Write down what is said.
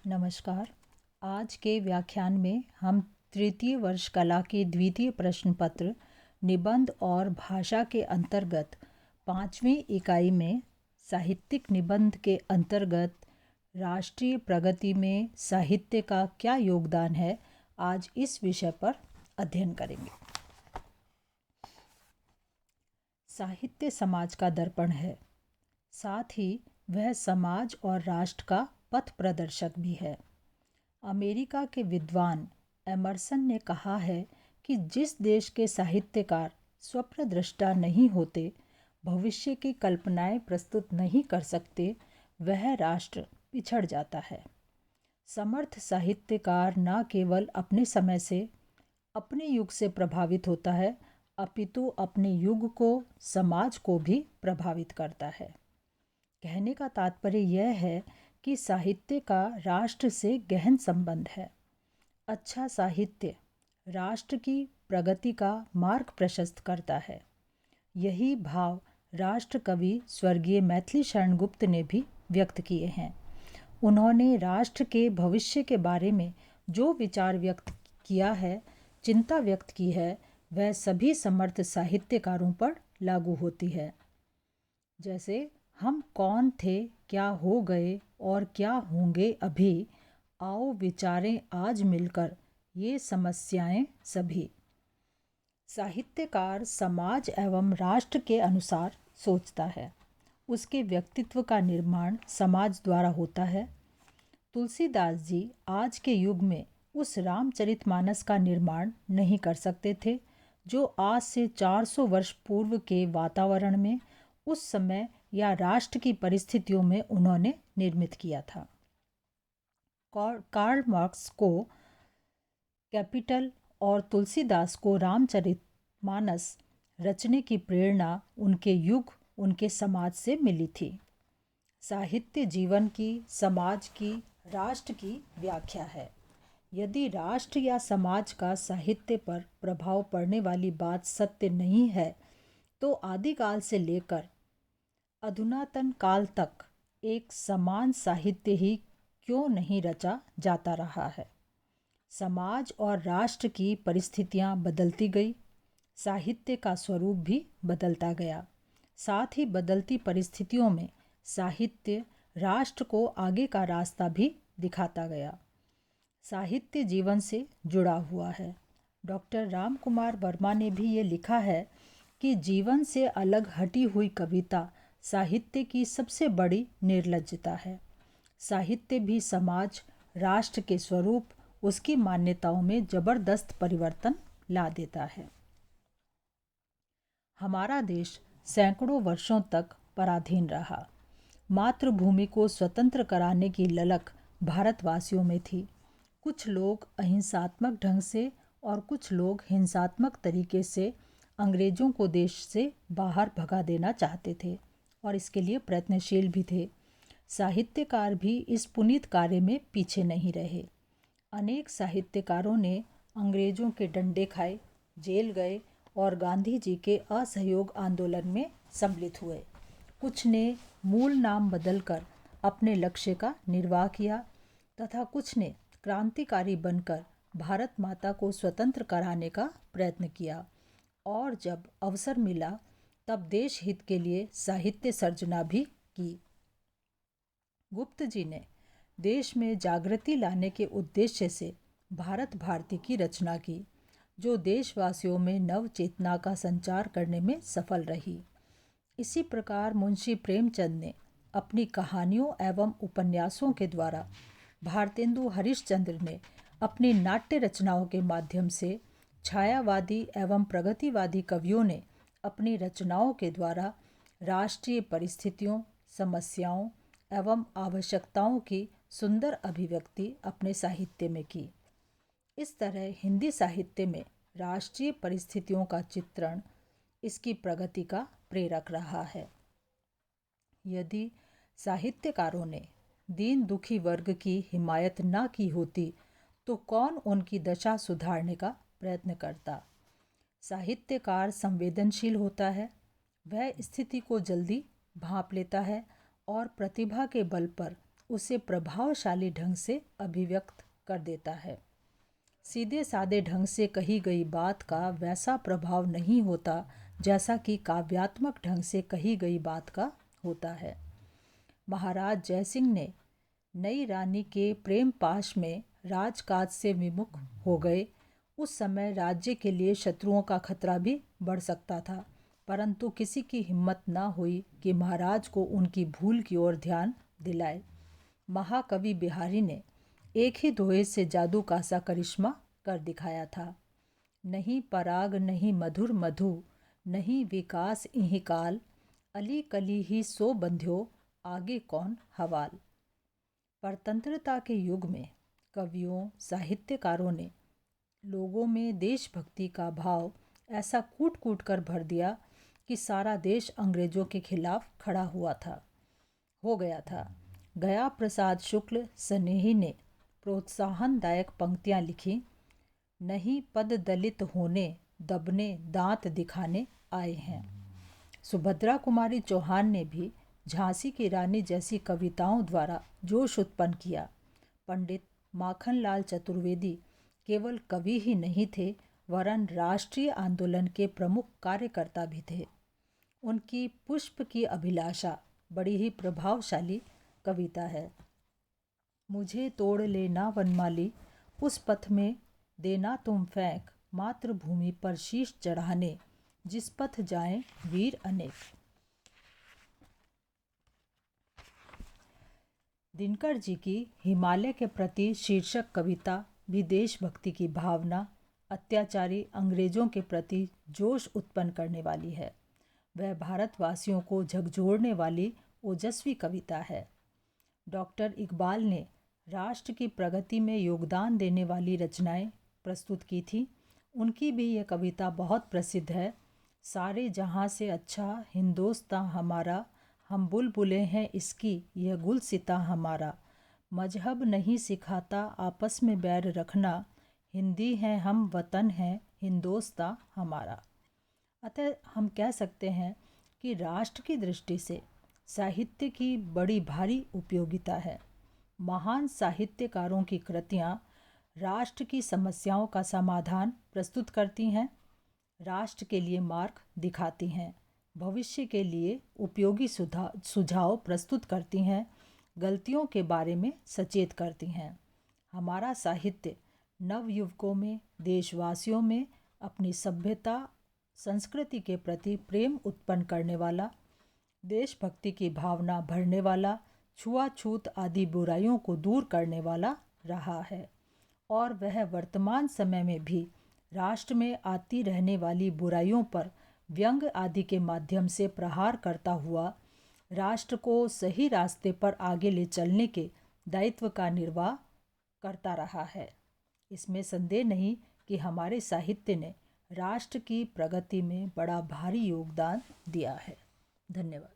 नमस्कार। आज के व्याख्यान में हम तृतीय वर्ष कला के द्वितीय प्रश्न पत्र निबंध और भाषा के अंतर्गत 5वीं इकाई में साहित्यिक निबंध के अंतर्गत राष्ट्रीय प्रगति में साहित्य का क्या योगदान है, आज इस विषय पर अध्ययन करेंगे। साहित्य समाज का दर्पण है, साथ ही वह समाज और राष्ट्र का पथ प्रदर्शक भी है। अमेरिका के विद्वान एमर्सन ने कहा है कि जिस देश के साहित्यकार स्वप्नदृष्टा नहीं होते, भविष्य की कल्पनाएं प्रस्तुत नहीं कर सकते, वह राष्ट्र पिछड़ जाता है। समर्थ साहित्यकार न केवल अपने समय से, अपने युग से प्रभावित होता है, अपितु अपने युग को, समाज को भी प्रभावित करता है। कहने का तात्पर्य यह है कि साहित्य का राष्ट्र से गहन संबंध है। अच्छा साहित्य राष्ट्र की प्रगति का मार्ग प्रशस्त करता है। यही भाव राष्ट्र कवि स्वर्गीय मैथिली शरण गुप्त ने भी व्यक्त किए हैं। उन्होंने राष्ट्र के भविष्य के बारे में जो विचार व्यक्त किया है, चिंता व्यक्त की है, वह सभी समर्थ साहित्यकारों पर लागू होती है। जैसे हम कौन थे, क्या हो गए और क्या होंगे अभी, आओ विचारें आज मिलकर ये समस्याएं सभी। साहित्यकार समाज एवं राष्ट्र के अनुसार सोचता है। उसके व्यक्तित्व का निर्माण समाज द्वारा होता है। तुलसीदास जी आज के युग में उस रामचरितमानस का निर्माण नहीं कर सकते थे जो आज से 400 वर्ष पूर्व के वातावरण में, उस समय या राष्ट्र की परिस्थितियों में उन्होंने निर्मित किया था। कार्ल मार्क्स को कैपिटल और तुलसीदास को रामचरितमानस रचने की प्रेरणा उनके युग, उनके समाज से मिली थी। साहित्य जीवन की, समाज की, राष्ट्र की व्याख्या है। यदि राष्ट्र या समाज का साहित्य पर प्रभाव पड़ने वाली बात सत्य नहीं है, तो आदिकाल से लेकर अधुनातन काल तक एक समान साहित्य ही क्यों नहीं रचा जाता रहा है। समाज और राष्ट्र की परिस्थितियां बदलती गई, साहित्य का स्वरूप भी बदलता गया। साथ ही बदलती परिस्थितियों में साहित्य राष्ट्र को आगे का रास्ता भी दिखाता गया। साहित्य जीवन से जुड़ा हुआ है। डॉक्टर राम कुमार वर्मा ने भी ये लिखा है कि जीवन से अलग हटी हुई कविता साहित्य की सबसे बड़ी निर्लज्जता है। साहित्य भी समाज, राष्ट्र के स्वरूप, उसकी मान्यताओं में जबरदस्त परिवर्तन ला देता है। हमारा देश सैकड़ों वर्षों तक पराधीन रहा। मातृभूमि को स्वतंत्र कराने की ललक भारतवासियों में थी। कुछ लोग अहिंसात्मक ढंग से और कुछ लोग हिंसात्मक तरीके से अंग्रेजों को देश से बाहर भगा देना चाहते थे और इसके लिए प्रयत्नशील भी थे। साहित्यकार भी इस पुनीत कार्य में पीछे नहीं रहे। अनेक साहित्यकारों ने अंग्रेजों के डंडे खाए, जेल गए और गांधी जी के असहयोग आंदोलन में सम्मिलित हुए। कुछ ने मूल नाम बदलकर अपने लक्ष्य का निर्वाह किया तथा कुछ ने क्रांतिकारी बनकर भारत माता को स्वतंत्र कराने का प्रयत्न किया और जब अवसर मिला तब देश हित के लिए साहित्य सर्जना भी की। गुप्त जी ने देश में जागृति लाने के उद्देश्य से भारत भारती की रचना की, जो देशवासियों में नव चेतना का संचार करने में सफल रही। इसी प्रकार मुंशी प्रेमचंद ने अपनी कहानियों एवं उपन्यासों के द्वारा, भारतेंदु हरिश्चंद्र ने अपनी नाट्य रचनाओं के माध्यम से, छायावादी एवं प्रगतिवादी कवियों ने अपनी रचनाओं के द्वारा राष्ट्रीय परिस्थितियों, समस्याओं एवं आवश्यकताओं की सुंदर अभिव्यक्ति अपने साहित्य में की। इस तरह हिंदी साहित्य में राष्ट्रीय परिस्थितियों का चित्रण इसकी प्रगति का प्रेरक रहा है। यदि साहित्यकारों ने दीन दुखी वर्ग की हिमायत न की होती तो कौन उनकी दशा सुधारने का प्रयत्न करता। साहित्यकार संवेदनशील होता है, वह स्थिति को जल्दी भांप लेता है और प्रतिभा के बल पर उसे प्रभावशाली ढंग से अभिव्यक्त कर देता है। सीधे सादे ढंग से कही गई बात का वैसा प्रभाव नहीं होता जैसा कि काव्यात्मक ढंग से कही गई बात का होता है। महाराज जयसिंह ने नई रानी के प्रेम पाश में राजकाज से विमुख हो गए। उस समय राज्य के लिए शत्रुओं का खतरा भी बढ़ सकता था, परंतु किसी की हिम्मत न हुई कि महाराज को उनकी भूल की ओर ध्यान दिलाए। महाकवि बिहारी ने एक ही दोहे से जादू का सा करिश्मा कर दिखाया था। नहीं पराग नहीं मधुर मधु, नहीं विकास इहि काल, अली कली ही सो बंध्यो, आगे कौन हवाल। परतंत्रता के युग में कवियों साहित्यकारों ने लोगों में देशभक्ति का भाव ऐसा कूट कूट कर भर दिया कि सारा देश अंग्रेजों के खिलाफ खड़ा हो गया था। गया प्रसाद शुक्ल स्नेही ने प्रोत्साहनदायक पंक्तियां लिखी। नहीं पद दलित होने, दबने दांत दिखाने आए हैं। सुभद्रा कुमारी चौहान ने भी झांसी की रानी जैसी कविताओं द्वारा जोश उत्पन्न किया। पंडित माखनलाल चतुर्वेदी केवल कवि ही नहीं थे, वरन राष्ट्रीय आंदोलन के प्रमुख कार्यकर्ता भी थे। उनकी पुष्प की अभिलाषा बड़ी ही प्रभावशाली कविता है। मुझे तोड़ लेना वनमाली, उस पथ में देना तुम फेंक, मातृभूमि पर शीश चढ़ाने, जिस पथ जाएं वीर अनेक। दिनकर जी की हिमालय के प्रति शीर्षक कविता भी देशभक्ति की भावना, अत्याचारी अंग्रेजों के प्रति जोश उत्पन्न करने वाली है। वह भारतवासियों को झकझोरने वाली ओजस्वी कविता है। डॉक्टर इकबाल ने राष्ट्र की प्रगति में योगदान देने वाली रचनाएं प्रस्तुत की थी। उनकी भी यह कविता बहुत प्रसिद्ध है। सारे जहां से अच्छा हिंदोस्तां हमारा, हम बुलबुलें हैं इसकी यह गुलसिता हमारा, मजहब नहीं सिखाता आपस में बैर रखना, हिंदी हैं हम वतन है हिंदोस्तां हमारा। अतः हम कह सकते हैं कि राष्ट्र की दृष्टि से साहित्य की बड़ी भारी उपयोगिता है। महान साहित्यकारों की कृतियाँ राष्ट्र की समस्याओं का समाधान प्रस्तुत करती हैं, राष्ट्र के लिए मार्ग दिखाती हैं, भविष्य के लिए उपयोगी सुझाव प्रस्तुत करती हैं, गलतियों के बारे में सचेत करती हैं। हमारा साहित्य नवयुवकों में, देशवासियों में अपनी सभ्यता संस्कृति के प्रति प्रेम उत्पन्न करने वाला, देशभक्ति की भावना भरने वाला, छुआछूत आदि बुराइयों को दूर करने वाला रहा है, और वह वर्तमान समय में भी राष्ट्र में आती रहने वाली बुराइयों पर व्यंग आदि के माध्यम से प्रहार करता हुआ राष्ट्र को सही रास्ते पर आगे ले चलने के दायित्व का निर्वाह करता रहा है। इसमें संदेह नहीं कि हमारे साहित्य ने राष्ट्र की प्रगति में बड़ा भारी योगदान दिया है। धन्यवाद।